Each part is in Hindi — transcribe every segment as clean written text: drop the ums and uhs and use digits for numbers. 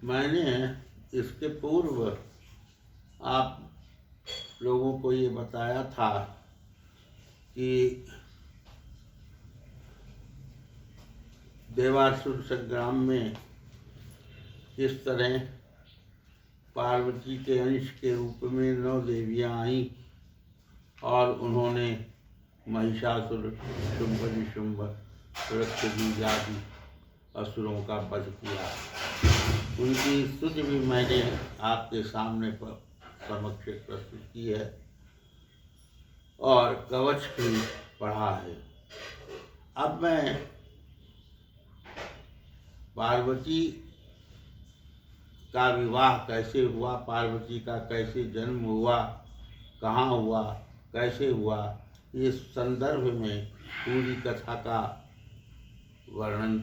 मैंने इसके पूर्व आप लोगों को ये बताया था कि देवासुर संग्राम में किस तरह पार्वती के अंश के रूप में 9 देवियाँ आईं और उन्होंने महिषासुर, शुंभ निशुंभ, वृक्षबीज आदि असुरों का वध किया। उनकी स्तुति भी मैंने आपके सामने समक्ष प्रस्तुत की है और कवच भी पढ़ा है। अब मैं पार्वती का विवाह कैसे हुआ, पार्वती का कैसे जन्म हुआ, कहाँ हुआ, कैसे हुआ, इस संदर्भ में पूरी कथा का वर्णन,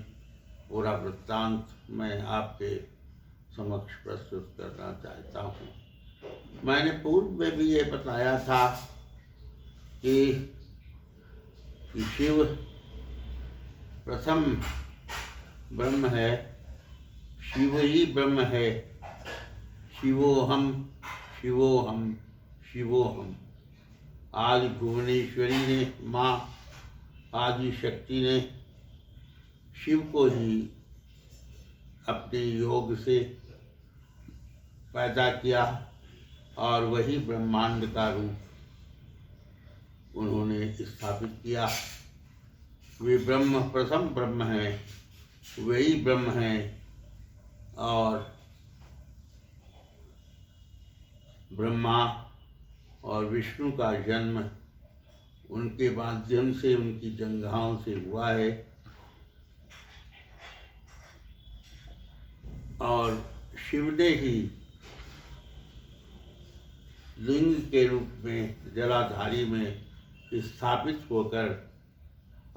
पूरा वृत्तांत मैं आपके समक्ष प्रस्तुत करना चाहता हूँ। मैंने पूर्व में भी ये बताया था कि शिव प्रथम ब्रह्म है, शिव ही ब्रह्म है। शिवोहम शिवोहम शिवोहम। आदि भुवनेश्वरी ने, माँ आदि शक्ति ने शिव को ही अपने योग से पैदा किया और वही ब्रह्मांड का रूप उन्होंने स्थापित किया। वे ब्रह्म प्रथम ब्रह्म हैं, वही ब्रह्म हैं और ब्रह्मा और विष्णु का जन्म उनके माध्यम से, उनकी जंघाओं से हुआ है और शिव ने ही लिंग के रूप में जलाधारी में स्थापित होकर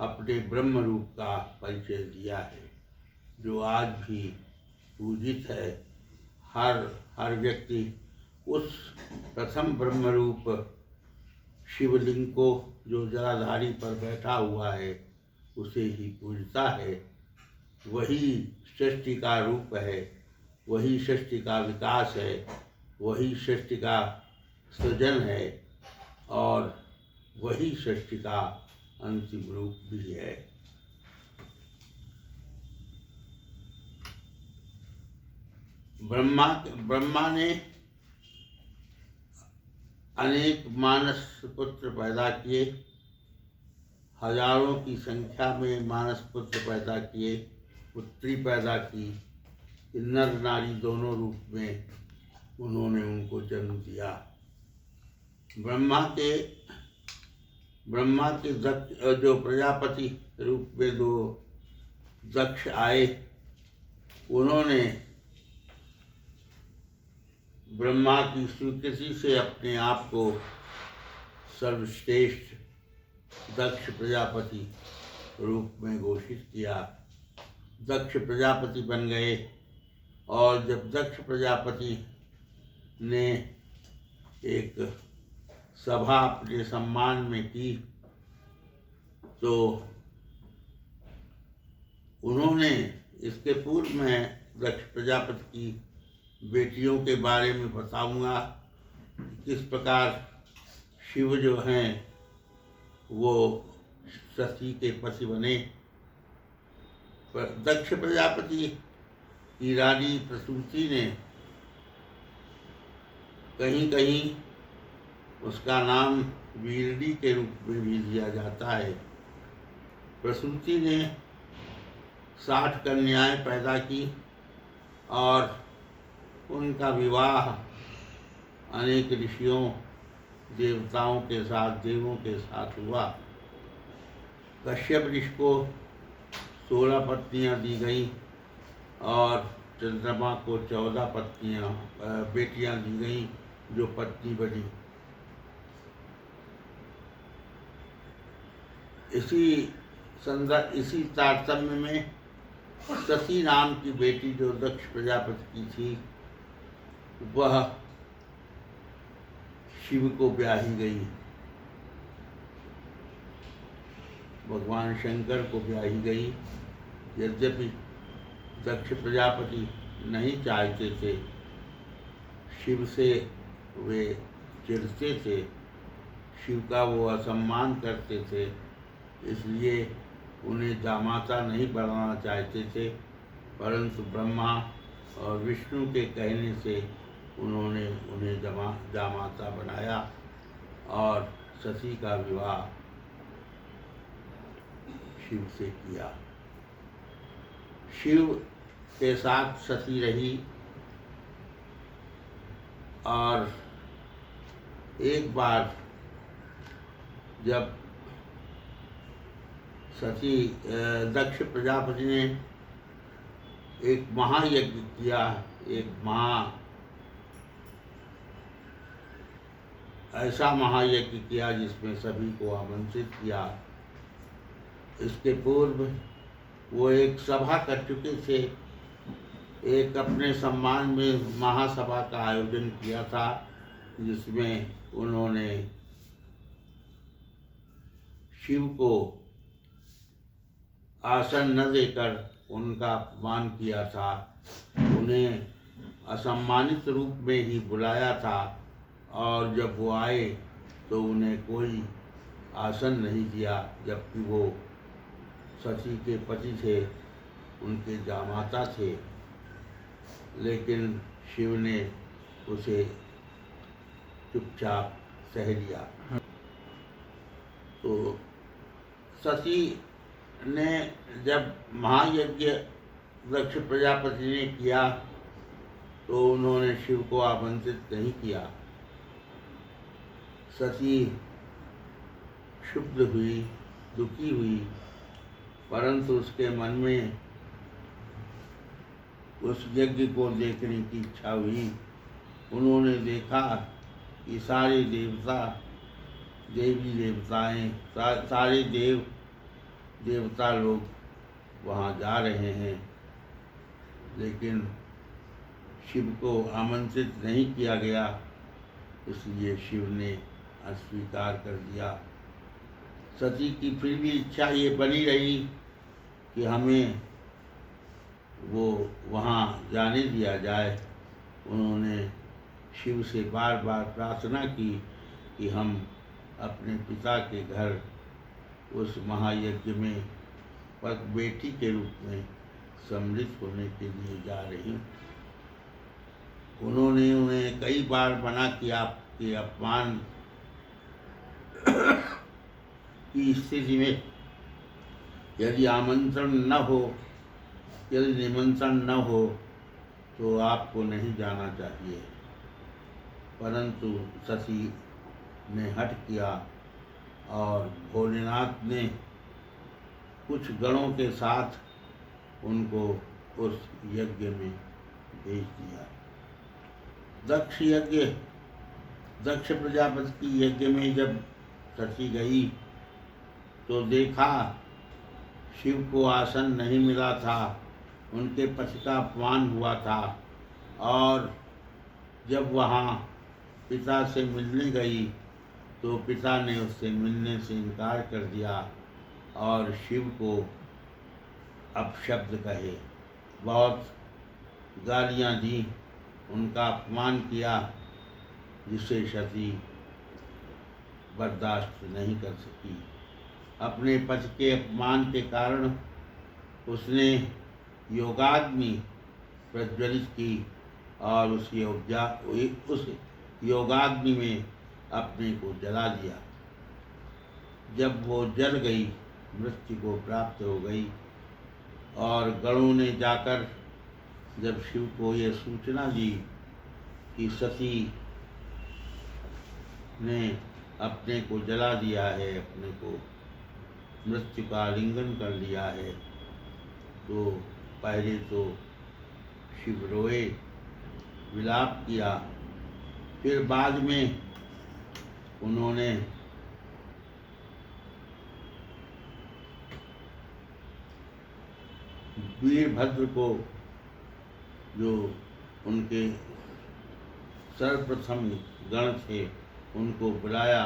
अपने ब्रह्म रूप का परिचय दिया है, जो आज भी पूजित है। हर व्यक्ति उस प्रथम ब्रह्म रूप शिवलिंग को, जो जलाधारी पर बैठा हुआ है, उसे ही पूजता है। वही सृष्टि का रूप है, वही सृष्टि का विकास है, वही सृष्टि का सृजन है और वही सृष्टि का अंतिम रूप भी है। ब्रह्मा ने अनेक मानस पुत्र पैदा किए, हजारों की संख्या में मानस पुत्र पैदा किए, पुत्री पैदा की। नर नारी दोनों रूप में उन्होंने उनको जन्म दिया। ब्रह्मा के दक्ष, जो प्रजापति रूप में 2 दक्ष आए, उन्होंने ब्रह्मा की स्वीकृति से अपने आप को सर्वश्रेष्ठ दक्ष प्रजापति रूप में घोषित किया। दक्ष प्रजापति बन गए और जब दक्ष प्रजापति ने एक सभा अपने सम्मान में की तो उन्होंने, इसके पूर्व में दक्ष प्रजापति की बेटियों के बारे में बताऊंगा, किस प्रकार शिव जो हैं वो सती के पति बने। पर दक्ष प्रजापति की रानी प्रसूति ने, कहीं कहीं उसका नाम वीरडी के रूप में भी लिया जाता है। प्रसूति ने 60 कन्याएं पैदा की और उनका विवाह अनेक ऋषियों, देवताओं के साथ, देवों के साथ हुआ। कश्यप ऋषि को 16 पत्नियां दी गई और चंद्रमा को 14 बेटियां दी गई, जो पत्नी बनी। इसी तारतम्य में सती नाम की बेटी जो दक्ष प्रजापति की थी, वह शिव को ब्याही गई, भगवान शंकर को ब्याही गई। यद्यपि दक्ष प्रजापति नहीं चाहते थे। शिव से वे चिढ़ते थे, शिव का वो असम्मान करते थे, इसलिए उन्हें जामाता नहीं बनाना चाहते थे। परंतु ब्रह्मा और विष्णु के कहने से उन्होंने उन्हें जामाता बनाया और सती का विवाह शिव से किया। शिव के साथ सती रही और एक बार जब सती दक्ष प्रजापति ने एक महायज्ञ किया, ऐसा महायज्ञ किया जिसमें सभी को आमंत्रित किया। इसके पूर्व वो एक सभा कर चुके थे, एक अपने सम्मान में महासभा का आयोजन किया था, जिसमें उन्होंने शिव को आसन न देकर उनका अपमान किया था, उन्हें असम्मानित रूप में ही बुलाया था और जब वो आए तो उन्हें कोई आसन नहीं दिया, जबकि वो सती के पति थे, उनके जामाता थे। लेकिन शिव ने उसे चुपचाप सह लिया। तो सती ने जब महायज्ञ दक्ष प्रजापति ने किया तो उन्होंने शिव को आमंत्रित नहीं किया। सती क्षुब्ध हुई, दुखी हुई, परंतु उसके मन में उस यज्ञ को देखने की इच्छा हुई। उन्होंने देखा कि सारे देवता, देवी देवताएं, सारे देवता लोग वहाँ जा रहे हैं, लेकिन शिव को आमंत्रित नहीं किया गया, इसलिए शिव ने अस्वीकार कर दिया। सती की फिर भी इच्छा ये बनी रही कि हमें वो वहाँ जाने दिया जाए। उन्होंने शिव से बार बार प्रार्थना की कि हम अपने पिता के घर उस महायज्ञ में पग बेटी के रूप में सम्मिलित होने के लिए जा रही हूँ। उन्होंने उन्हें कई बार मना किया कि अपमान की स्थिति में यदि आमंत्रण न हो, यदि निमंत्रण न हो तो आपको नहीं जाना चाहिए। परंतु सती ने हठ किया और भोलेनाथ ने कुछ गणों के साथ उनको उस यज्ञ में भेज दिया। दक्ष प्रजापति की यज्ञ में जब सती गई तो देखा शिव को आसन नहीं मिला था, उनके पति का अपमान हुआ था, और जब वहाँ पिता से मिलने गई तो पिता ने उससे मिलने से इनकार कर दिया और शिव को अपशब्द कहे, बहुत गालियाँ दी, उनका अपमान किया, जिसे सती बर्दाश्त नहीं कर सकी। अपने पति के अपमान के कारण उसने योगाग्नि प्रज्वलित की और उस योगाग्नि में अपने को जला दिया। जब वो जल गई, मृत्यु को प्राप्त हो गई, और गणों ने जाकर जब शिव को ये सूचना दी कि सती ने अपने को जला दिया है, अपने को मृत्यु का आलिंगन कर लिया है, तो पहले तो शिव रोए, विलाप किया, फिर बाद में उन्होंने वीरभद्र को, जो उनके सर्वप्रथम गण थे, उनको बुलाया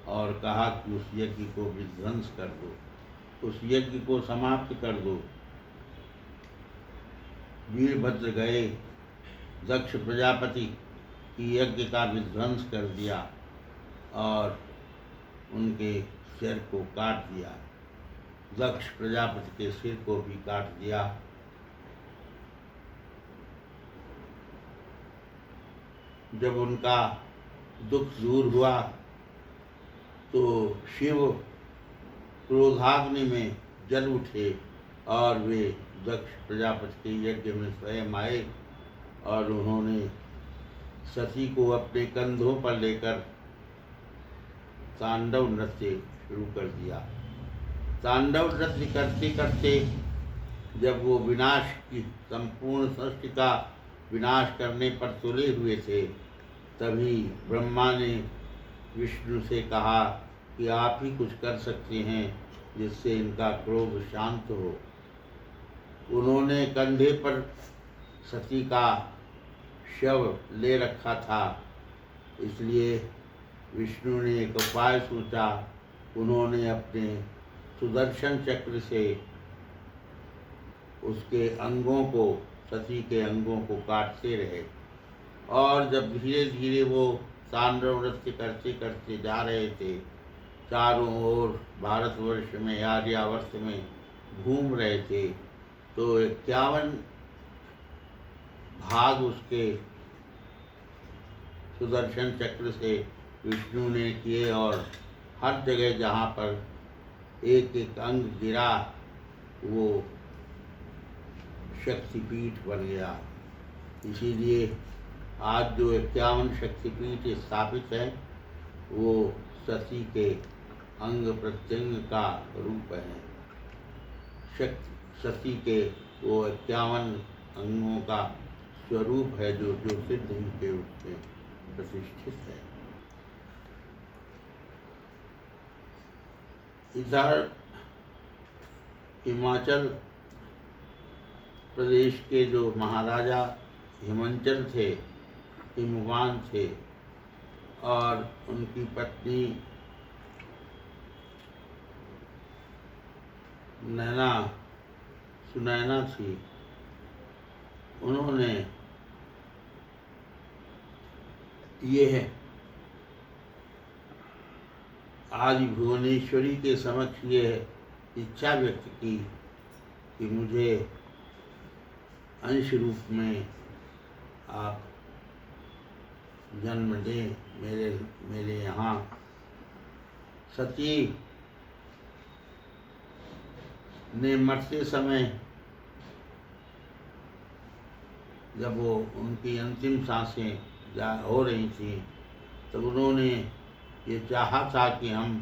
और कहा कि उस यज्ञ को विध्वंस कर दो, उस यज्ञ को समाप्त कर दो। वीरभद्र गए, दक्ष प्रजापति की यज्ञ का विध्वंस कर दिया और उनके सिर को काट दिया। दक्ष प्रजापति के सिर को भी काट दिया। जब उनका दुख दूर हुआ तो शिव क्रोधाग्नि में जल उठे और वे दक्ष प्रजापति के यज्ञ में स्वयं आए और उन्होंने सती को अपने कंधों पर लेकर तांडव नृत्य शुरू कर दिया। तांडव नृत्य करते करते जब वो विनाश की संपूर्ण सृष्टि का विनाश करने पर तुले हुए थे, तभी ब्रह्मा ने विष्णु से कहा कि आप ही कुछ कर सकते हैं जिससे इनका क्रोध शांत हो। उन्होंने कंधे पर सती का शव ले रखा था, इसलिए विष्णु ने एक उपाय सोचा। उन्होंने अपने सुदर्शन चक्र से उसके अंगों को, सती के अंगों को काटते रहे और जब धीरे धीरे वो तांडव नृत्य करते करते जा रहे थे, चारों ओर भारतवर्ष में, आर्यावर्त में घूम रहे थे, तो 51 भाग उसके सुदर्शन चक्र से विष्णु ने किए और हर जगह जहाँ पर एक एक अंग गिरा वो शक्तिपीठ बन गया। इसीलिए आज जो 51 शक्तिपीठ स्थापित है वो सती के अंग प्रत्यंग का रूप है। सती के वो 51 अंगों का स्वरूप है जो सिद्ध के रूप में प्रतिष्ठित है। इधर हिमाचल प्रदेश के जो महाराजा हिमंचल थे, हिमवान थे, और उनकी पत्नी सुनैना थी। उन्होंने ये आज भुवनेश्वरी के समक्ष ये इच्छा व्यक्त की कि मुझे अंश रूप में आप जन्म दें मेरे यहाँ। सती ने मरते समय जब वो उनकी अंतिम सांसें हो रही थी, तो उन्होंने ये चाहा था कि हम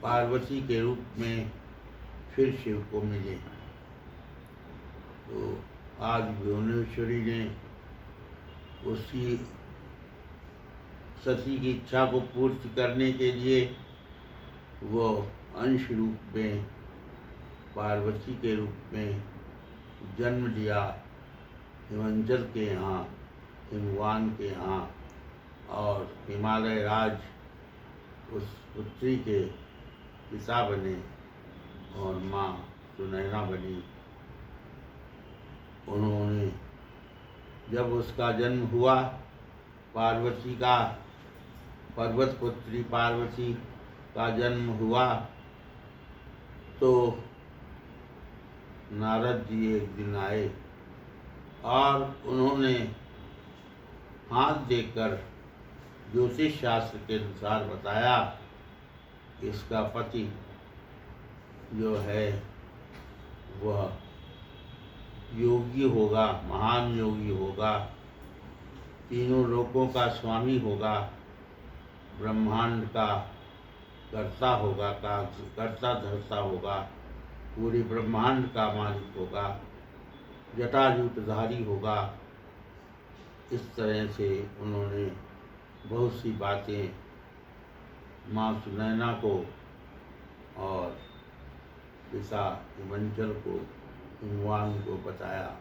पार्वती के रूप में फिर शिव को मिलें। तो आज भुवनेश्वरी ने उसकी सती की इच्छा को पूर्ति करने के लिए वो अंश रूप में पार्वती के रूप में जन्म लिया हिमंचल के यहाँ, हिमवान के यहाँ, और हिमालय राज उस पुत्री के पिता बने और माँ सुनैना बनी। उन्होंने जब उसका जन्म हुआ, पार्वती का, पर्वत पुत्री पार्वती का जन्म हुआ, तो नारद जी एक दिन आए और उन्होंने हाथ देकर ज्योतिष शास्त्र के अनुसार बताया कि इसका पति जो है वह योगी होगा, महान योगी होगा, तीनों लोकों का स्वामी होगा, ब्रह्मांड का कर्ता होगा, कर्ता धर्ता होगा, पूरे ब्रह्मांड का मालिक होगा, जटाजूटधारी होगा। इस तरह से उन्होंने बहुत सी बातें माँ सुनैना को और पिता हिमंचल को, हिमवान को बताया।